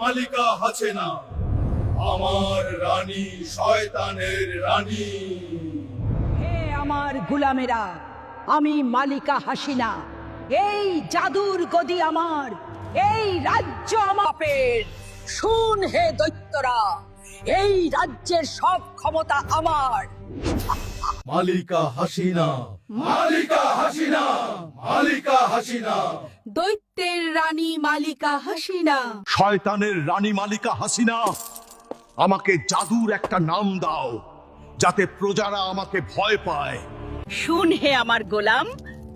মালিকা হাসিনা, আমার রানী, শয়তানের রানী। হে আমার গোলামেরা, আমি মালিকা হাসিনা। এই জাদুর গদি আমার, এই রাজ্য আমাপের। শুন হে দৈত্যরা, এই রাজ্যের সব ক্ষমতা আমার। মালিকা হাসিনা, মালিকা হাসিনা, মালিকা হাসিনা। দৈত্যের রানী মালিকা হাসিনা। শয়তানের রানী মালিকা হাসিনা, আমাকে জাদুর একটা নাম দাও যাতে প্রজারা আমাকে ভয় পায়। শুন হে আমার গোলাম,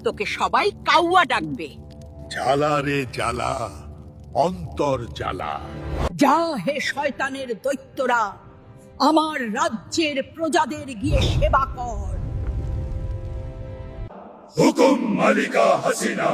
তোকে সবাই কাউয়া ডাকবে। জ্বালা রে জ্বালা, অন্তর জ্বালা। যা হে শয়তানের দৈত্যরা, আমার রাজ্যের প্রজাদের গিয়ে সেবা কর। হুকুম মালিকা হাসিনা।